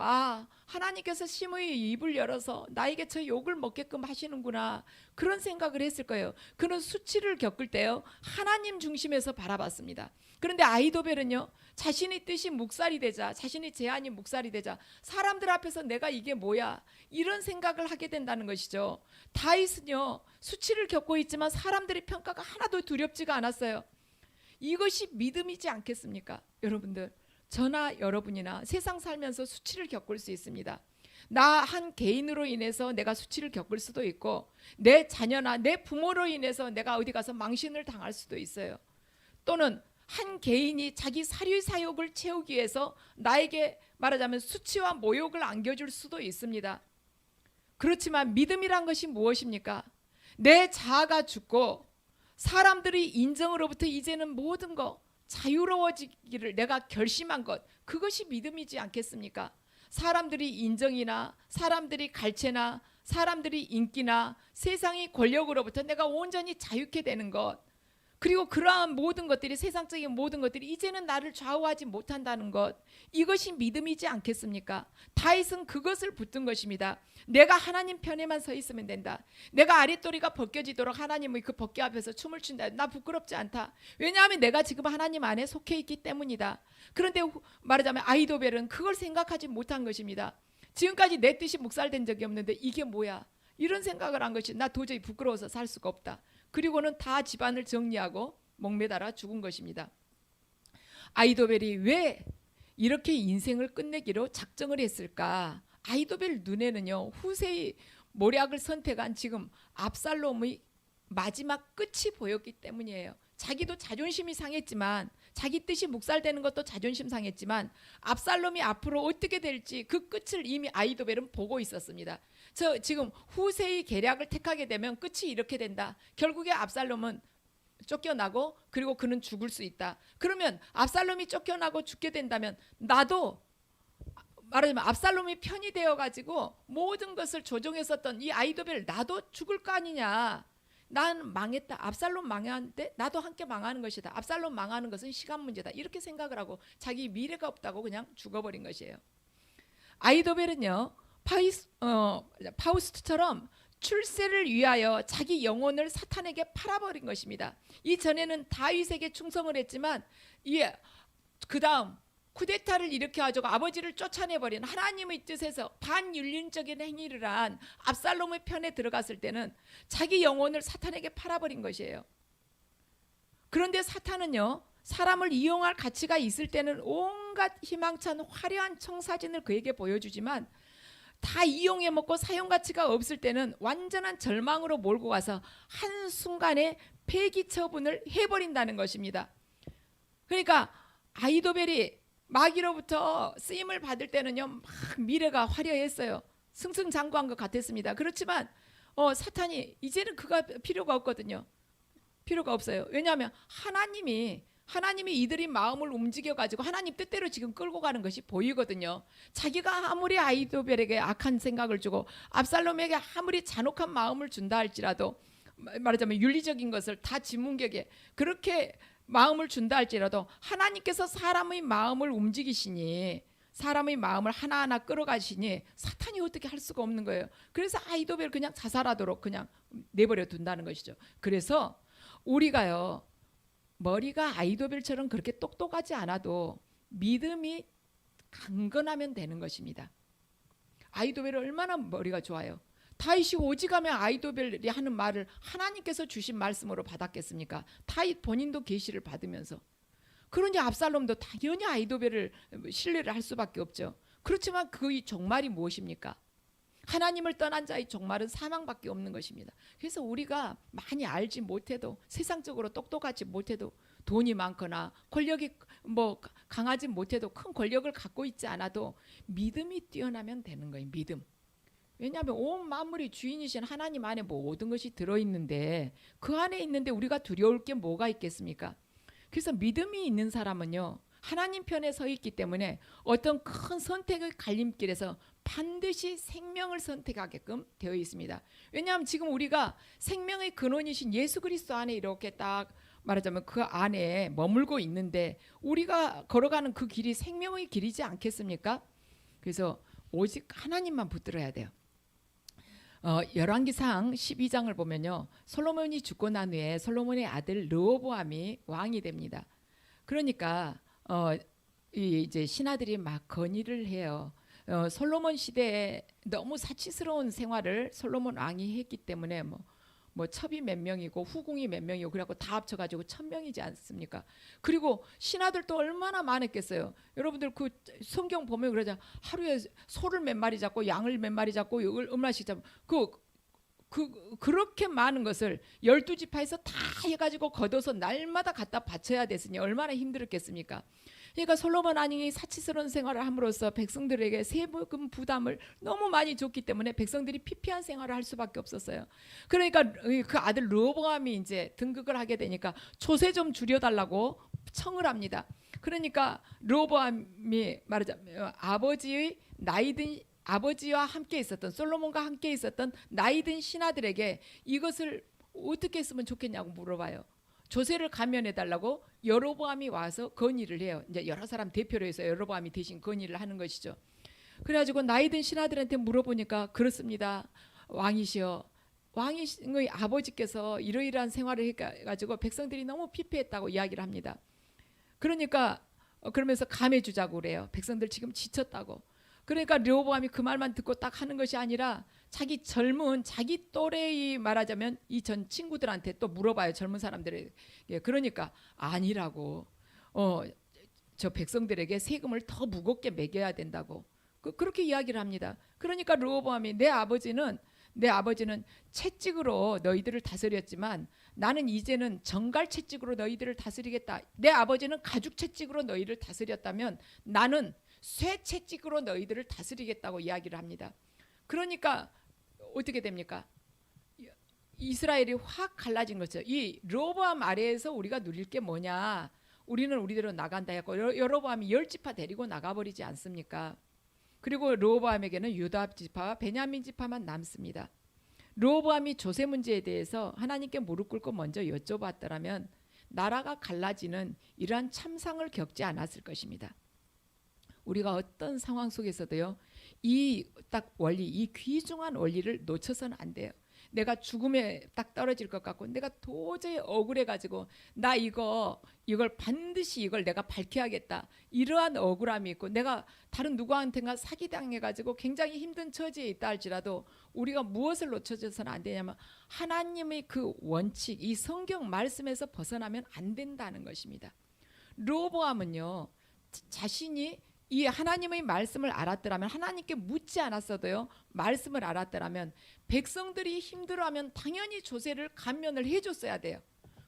하나님께서 시므이의 입을 열어서 나에게 저 욕을 먹게끔 하시는구나, 그런 생각을 했을 거예요. 그는 수치를 겪을 때요 하나님 중심에서 바라봤습니다. 그런데 아이도벨은요 자신의 뜻이 묵살이 되자, 자신의 제안이 묵살이 되자 사람들 앞에서 내가 이게 뭐야 이런 생각을 하게 된다는 것이죠. 다윗은요 수치를 겪고 있지만 사람들의 평가가 하나도 두렵지가 않았어요. 이것이 믿음이지 않겠습니까? 여러분들, 저나 여러분이나 세상 살면서 수치를 겪을 수 있습니다. 나 한 개인으로 인해서 내가 수치를 겪을 수도 있고, 내 자녀나 내 부모로 인해서 내가 어디 가서 망신을 당할 수도 있어요. 또는 한 개인이 자기 사리사욕을 채우기 위해서 나에게 말하자면 수치와 모욕을 안겨줄 수도 있습니다. 그렇지만 믿음이란 것이 무엇입니까? 내 자아가 죽고 사람들의 인정으로부터 이제는 모든 것 자유로워지기를 내가 결심한 것, 그것이 믿음이지 않겠습니까? 사람들이 인정이나 사람들이 갈채나 사람들이 인기나 세상의 권력으로부터 내가 온전히 자유케 되는 것, 그리고 그러한 모든 것들이, 세상적인 모든 것들이 이제는 나를 좌우하지 못한다는 것, 이것이 믿음이지 않겠습니까? 다윗은 그것을 붙든 것입니다. 내가 하나님 편에만 서 있으면 된다. 내가 아랫도리가 벗겨지도록 하나님의 그 벗겨 앞에서 춤을 춘다. 나 부끄럽지 않다. 왜냐하면 내가 지금 하나님 안에 속해 있기 때문이다. 그런데 말하자면 아이도벨은 그걸 생각하지 못한 것입니다. 지금까지 내 뜻이 묵살된 적이 없는데 이게 뭐야? 이런 생각을 한 것이, 나 도저히 부끄러워서 살 수가 없다. 그리고는 다 집안을 정리하고 목매달아 죽은 것입니다. 아이도벨이 왜 이렇게 인생을 끝내기로 작정을 했을까? 아이도벨 눈에는요 후세의 모략을 선택한 지금 압살롬의 마지막 끝이 보였기 때문이에요. 자기도 자존심이 상했지만, 자기 뜻이 묵살되는 것도 자존심 상했지만, 압살롬이 앞으로 어떻게 될지 그 끝을 이미 아이도벨은 보고 있었습니다. 저 지금 후세의 계략을 택하게 되면 끝이 이렇게 된다. 결국에 압살롬은 쫓겨나고 그리고 그는 죽을 수 있다. 그러면 압살롬이 쫓겨나고 죽게 된다면 나도 말하자면 압살롬이 편이 되어가지고 모든 것을 조종했었던 이 아이도벨, 나도 죽을 거 아니냐. 난 망했다. 압살롬 망했는데 나도 함께 망하는 것이다. 압살롬 망하는 것은 시간 문제다. 이렇게 생각을 하고 자기 미래가 없다고 그냥 죽어버린 것이에요. 아이도벨은요 파우스트처럼 출세를 위하여 자기 영혼을 사탄에게 팔아버린 것입니다. 이전에는 다윗에게 충성을 했지만 그 다음 쿠데타를 일으켜가지고 아버지를 쫓아내버린 하나님의 뜻에서 반윤리적인 행위를 한 압살롬의 편에 들어갔을 때는 자기 영혼을 사탄에게 팔아버린 것이에요. 그런데 사탄은요 사람을 이용할 가치가 있을 때는 온갖 희망찬 화려한 청사진을 그에게 보여주지만 다 이용해 먹고 사용 가치가 없을 때는 완전한 절망으로 몰고 가서 한순간에 폐기 처분을 해버린다는 것입니다. 그러니까 아이도벨이 마귀로부터 쓰임을 받을 때는요 막 미래가 화려했어요. 승승장구한 것 같았습니다. 그렇지만 사탄이 이제는 그가 필요가 없거든요. 필요가 없어요. 왜냐하면 하나님이 이들의 마음을 움직여가지고 하나님 뜻대로 지금 끌고 가는 것이 보이거든요. 자기가 아무리 아이도벨에게 악한 생각을 주고 압살롬에게 아무리 잔혹한 마음을 준다 할지라도, 말하자면 윤리적인 것을 다 지문격에 그렇게 마음을 준다 할지라도 하나님께서 사람의 마음을 움직이시니, 사람의 마음을 하나하나 끌어가시니 사탄이 어떻게 할 수가 없는 거예요. 그래서 아이도벨 그냥 자살하도록 그냥 내버려 둔다는 것이죠. 그래서 우리가요 머리가 아이도벨처럼 그렇게 똑똑하지 않아도 믿음이 강건하면 되는 것입니다. 아이도벨이 얼마나 머리가 좋아요. 다윗이 오직하면 아이도벨이 하는 말을 하나님께서 주신 말씀으로 받았겠습니까? 다윗 본인도 계시를 받으면서. 그러니 압살롬도 당연히 아이도벨을 신뢰를 할 수밖에 없죠. 그렇지만 그의 종말이 무엇입니까? 하나님을 떠난 자의 종말은 사망밖에 없는 것입니다. 그래서 우리가 많이 알지 못해도, 세상적으로 똑똑하지 못해도, 돈이 많거나 권력이 강하지 못해도, 큰 권력을 갖고 있지 않아도 믿음이 뛰어나면 되는 거예요. 믿음. 왜냐하면 온 만물이 주인이신 하나님 안에 모든 것이 들어있는데, 그 안에 있는데 우리가 두려울 게 뭐가 있겠습니까? 그래서 믿음이 있는 사람은요 하나님 편에 서 있기 때문에 어떤 큰 선택의 갈림길에서 반드시 생명을 선택하게끔 되어 있습니다. 왜냐하면 지금 우리가 생명의 근원이신 예수 그리스도 안에 이렇게 딱 말하자면 그 안에 머물고 있는데, 우리가 걸어가는 그 길이 생명의 길이지 않겠습니까? 그래서 오직 하나님만 붙들어야 돼요. 열왕기상 12장을 보면요 솔로몬이 죽고 난 후에 솔로몬의 아들 르호보암이 왕이 됩니다. 그러니까 이제 신하들이 막 건의를 해요. 솔로몬 시대에 너무 사치스러운 생활을 솔로몬 왕이 했기 때문에 뭐 첩이 몇 명이고 후궁이 몇 명이고 그래갖고 다 합쳐가지고 1000명이지 않습니까? 그리고 신하들도 얼마나 많았겠어요. 여러분들 그 성경 보면 그러자 하루에 소를 몇 마리 잡고 양을 몇 마리 잡고 얼마씩 잡고 그렇게 많은 것을 12지파에서 다 해가지고 걷어서 날마다 갖다 바쳐야 됐으니 얼마나 힘들었겠습니까? 그러니까 솔로몬 왕이 사치스러운 생활을 함으로써 백성들에게 세금 부담을 너무 많이 줬기 때문에 백성들이 피폐한 생활을 할 수밖에 없었어요. 그러니까 그 아들 르호보암이 이제 등극을 하게 되니까 조세 좀 줄여달라고 청을 합니다. 그러니까 르호보암이 말하자면 아버지와 함께 있었던, 솔로몬과 함께 있었던 나이든 신하들에게 이것을 어떻게 했으면 좋겠냐고 물어봐요. 조세를 감면해달라고 여로보암이 와서 건의를 해요. 이제 여러 사람 대표로 해서 여로보암이 대신 건의를 하는 것이죠. 그래가지고 나이든 신하들한테 물어보니까 그렇습니다. 왕이시여, 왕의 아버지께서 이러이러한 생활을 해가지고 백성들이 너무 피폐했다고 이야기를 합니다. 그러니까 그러면서 감해주자고 그래요. 백성들 지금 지쳤다고. 그러니까 르호보암이 그 말만 듣고 딱 하는 것이 아니라 자기 또래의 말하자면 이 전 친구들한테 또 물어봐요. 젊은 사람들에게. 그러니까 아니라고. 저 백성들에게 세금을 더 무겁게 매겨야 된다고. 그렇게 이야기를 합니다. 그러니까 르호보암이 내 아버지는 채찍으로 너희들을 다스렸지만 나는 이제는 정갈 채찍으로 너희들을 다스리겠다. 내 아버지는 가죽 채찍으로 너희를 다스렸다면 나는 쇠 채찍으로 너희들을 다스리겠다고 이야기를 합니다. 그러니까 어떻게 됩니까? 이스라엘이 확 갈라진 거죠. 이 르호보암 아래에서 우리가 누릴 게 뭐냐? 우리는 우리대로 나간다 했고 여로보암이 10지파 데리고 나가버리지 않습니까? 그리고 르호보암에게는 유다 지파와 베냐민 지파만 남습니다. 르호보암이 조세 문제에 대해서 하나님께 무릎 꿇고 먼저 여쭤봤더라면 나라가 갈라지는 이러한 참상을 겪지 않았을 것입니다. 우리가 어떤 상황 속에서도요 이 딱 원리, 이 귀중한 원리를 놓쳐서는 안 돼요. 내가 죽음에 딱 떨어질 것 같고 내가 도저히 억울해 가지고 나 이걸 반드시 이걸 내가 밝혀야겠다, 이러한 억울함이 있고 내가 다른 누구한테가 사기당해 가지고 굉장히 힘든 처지에 있다 할지라도 우리가 무엇을 놓쳐져서는 안 되냐면 하나님의 그 원칙, 이 성경 말씀에서 벗어나면 안 된다는 것입니다. 르호보암은요, 자신이 이 하나님의 말씀을 알았더라면, 하나님께 묻지 않았어도요 말씀을 알았더라면 백성들이 힘들어하면 당연히 조세를 감면을 해줬어야 돼요.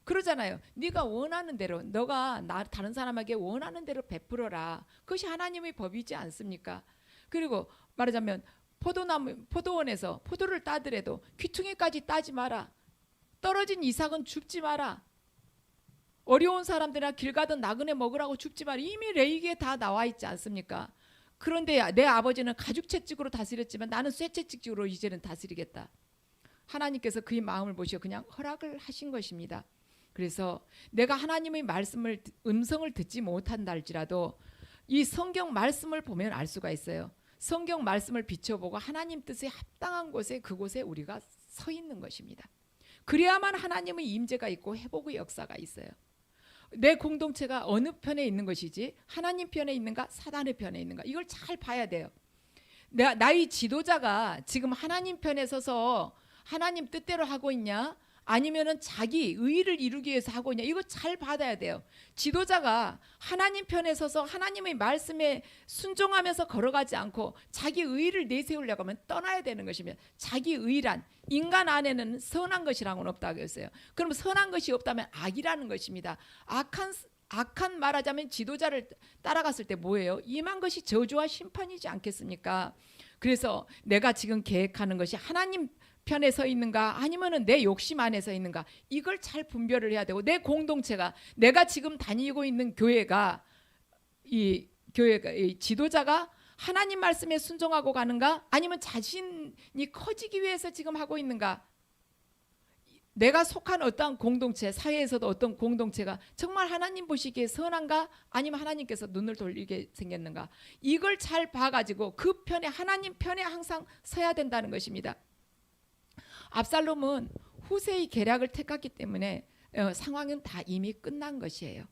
그러잖아요. 네가 원하는 대로, 너가 다른 사람에게 원하는 대로 베풀어라. 그것이 하나님의 법이지 않습니까? 그리고 말하자면 포도원에서 포도를 따더라도 귀퉁이까지 따지 마라. 떨어진 이삭은 줍지 마라. 어려운 사람들이나 길 가던 나그네 먹으라고 줍지 마라. 이미 레위기에 다 나와 있지 않습니까? 그런데 내 아버지는 가죽채찍으로 다스렸지만 나는 쇠채찍으로 이제는 다스리겠다. 하나님께서 그의 마음을 보시고 그냥 허락을 하신 것입니다. 그래서 내가 하나님의 음성을 듣지 못한다 할지라도 이 성경 말씀을 보면 알 수가 있어요. 성경 말씀을 비춰보고 하나님 뜻에 합당한 곳에, 그곳에 우리가 서 있는 것입니다. 그래야만 하나님의 임재가 있고 회복의 역사가 있어요. 내 공동체가 어느 편에 있는 것이지, 하나님 편에 있는가 사단의 편에 있는가, 이걸 잘 봐야 돼요. 나의 지도자가 지금 하나님 편에 서서 하나님 뜻대로 하고 있냐, 아니면은 자기 의의를 이루기 위해서 하고 있냐, 이거 잘 받아야 돼요. 지도자가 하나님 편에 서서 하나님의 말씀에 순종하면서 걸어가지 않고 자기 의의를 내세우려고 하면 떠나야 되는 것이면, 자기 의의란 인간 안에는 선한 것이라고는 없다고 했어요. 그럼 선한 것이 없다면 악이라는 것입니다. 악한 말하자면 지도자를 따라갔을 때 뭐예요? 임한 것이 저주와 심판이지 않겠습니까? 그래서 내가 지금 계획하는 것이 하나님 편에 서 있는가 아니면은 내 욕심 안에 서 있는가, 이걸 잘 분별을 해야 되고, 내 공동체가, 내가 지금 다니고 있는 교회가, 이 지도자가 하나님 말씀에 순종하고 가는가, 아니면 자신이 커지기 위해서 지금 하고 있는가, 내가 속한 어떤 공동체, 사회에서도 어떤 공동체가 정말 하나님 보시기에 선한가, 아니면 하나님께서 눈을 돌리게 생겼는가, 이걸 잘 봐가지고 그 편에, 하나님 편에 항상 서야 된다는 것입니다. 압살롬은 후세의 계략을 택했기 때문에 상황은 다 이미 끝난 것이에요.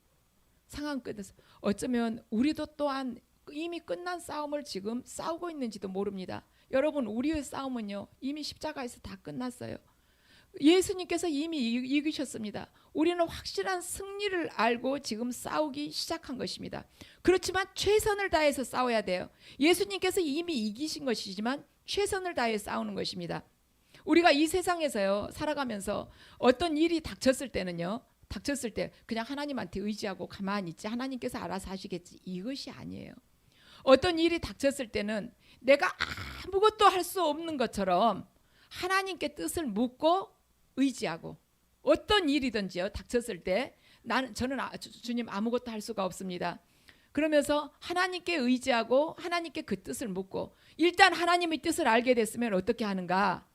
상황 끝에서 어쩌면 우리도 또한 이미 끝난 싸움을 지금 싸우고 있는지도 모릅니다. 여러분, 우리의 싸움은요 이미 십자가에서 다 끝났어요. 예수님께서 이미 이기셨습니다. 우리는 확실한 승리를 알고 지금 싸우기 시작한 것입니다. 그렇지만 최선을 다해서 싸워야 돼요. 예수님께서 이미 이기신 것이지만 최선을 다해 싸우는 것입니다. 우리가 이 세상에서요 살아가면서 어떤 일이 닥쳤을 때는요, 닥쳤을 때 그냥 하나님한테 의지하고 가만히 있지, 하나님께서 알아서 하시겠지, 이것이 아니에요. 어떤 일이 닥쳤을 때는 내가 아무것도 할 수 없는 것처럼 하나님께 뜻을 묻고 의지하고, 어떤 일이든지요 닥쳤을 때 저는 주님 아무것도 할 수가 없습니다. 그러면서 하나님께 의지하고 하나님께 그 뜻을 묻고, 일단 하나님의 뜻을 알게 됐으면 어떻게 하는가,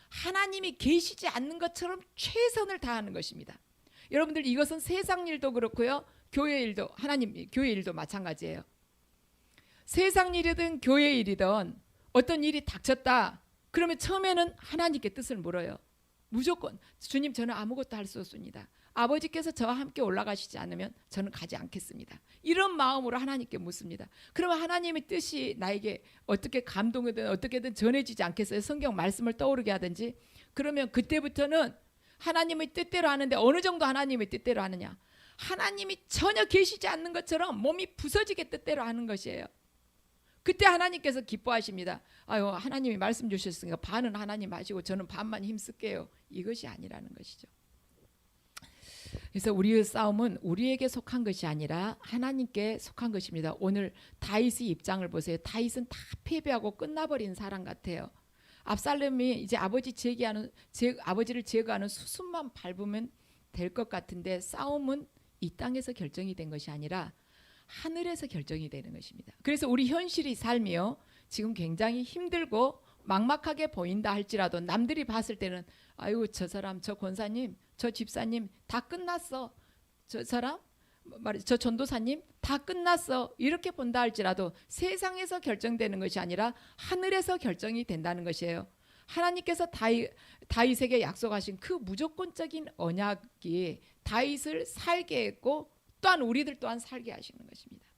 하나님이 계시지 않는 것처럼 최선을 다하는 것입니다. 여러분들, 이것은 세상 일도 그렇고요, 교회 일도, 교회 일도 마찬가지예요. 세상 일이든 교회 일이든 어떤 일이 닥쳤다 그러면 처음에는 하나님께 뜻을 물어요. 무조건 주님, 저는 아무것도 할 수 없습니다. 아버지께서 저와 함께 올라가시지 않으면 저는 가지 않겠습니다. 이런 마음으로 하나님께 묻습니다. 그러면 하나님의 뜻이 나에게 어떻게 감동이든 어떻게든 전해지지 않겠어요? 성경 말씀을 떠오르게 하든지. 그러면 그때부터는 하나님의 뜻대로 하는데, 어느 정도 하나님의 뜻대로 하느냐, 하나님이 전혀 계시지 않는 것처럼 몸이 부서지게 뜻대로 하는 것이에요. 그때 하나님께서 기뻐하십니다. 아유, 하나님이 말씀 주셨으니까 반은 하나님 하시고 저는 반만 힘쓸게요. 이것이 아니라는 것이죠. 그래서 우리의 싸움은 우리에게 속한 것이 아니라 하나님께 속한 것입니다. 오늘 다윗의 입장을 보세요. 다윗은 다 패배하고 끝나버린 사람 같아요. 압살롬이 이제 아버지를 제거하는 수순만 밟으면 될 것 같은데, 싸움은 이 땅에서 결정이 된 것이 아니라 하늘에서 결정이 되는 것입니다. 그래서 우리 현실의 삶이요 지금 굉장히 힘들고 막막하게 보인다 할지라도, 남들이 봤을 때는 아유, 저 사람, 저 권사님, 저 집사님 다 끝났어, 저 사람 저 전도사님 다 끝났어 이렇게 본다 할지라도 세상에서 결정되는 것이 아니라 하늘에서 결정이 된다는 것이에요. 하나님께서 다윗에게 약속하신 그 무조건적인 언약이 다윗을 살게 했고 또한 우리들 또한 살게 하시는 것입니다.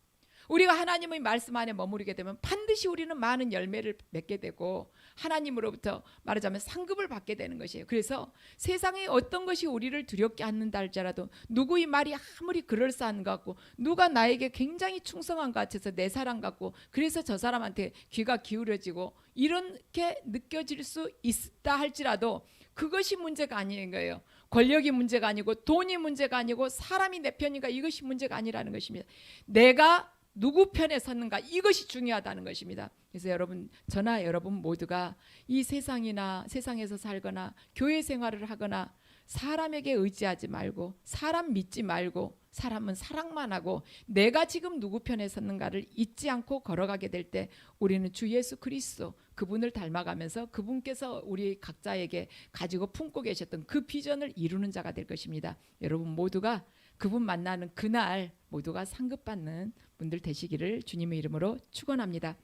우리가 하나님의 말씀 안에 머무르게 되면 반드시 우리는 많은 열매를 맺게 되고 하나님으로부터 말하자면 상급을 받게 되는 것이에요. 그래서 세상에 어떤 것이 우리를 두렵게 않는다 할지라도 누구의 말이 아무리 그럴싸한 것 같고 누가 나에게 굉장히 충성한 것 같아서 내 사랑 같고 그래서 저 사람한테 귀가 기울여지고 이렇게 느껴질 수 있다 할지라도 그것이 문제가 아닌 거예요. 권력이 문제가 아니고 돈이 문제가 아니고 사람이 내 편인가 이것이 문제가 아니라는 것입니다. 내가 누구 편에 섰는가 이것이 중요하다는 것입니다. 그래서 여러분 저나 여러분 모두가 이 세상에서 살거나 교회 생활을 하거나 사람에게 의지하지 말고 사람 믿지 말고 사람은 사랑만 하고 내가 지금 누구 편에 섰는가를 잊지 않고 걸어가게 될 때 우리는 주 예수 그리스도 그분을 닮아가면서 그분께서 우리 각자에게 가지고 품고 계셨던 그 비전을 이루는 자가 될 것입니다. 여러분 모두가 그분 만나는 그날 모두가 상급받는 분들 되시기를 주님의 이름으로 축원합니다.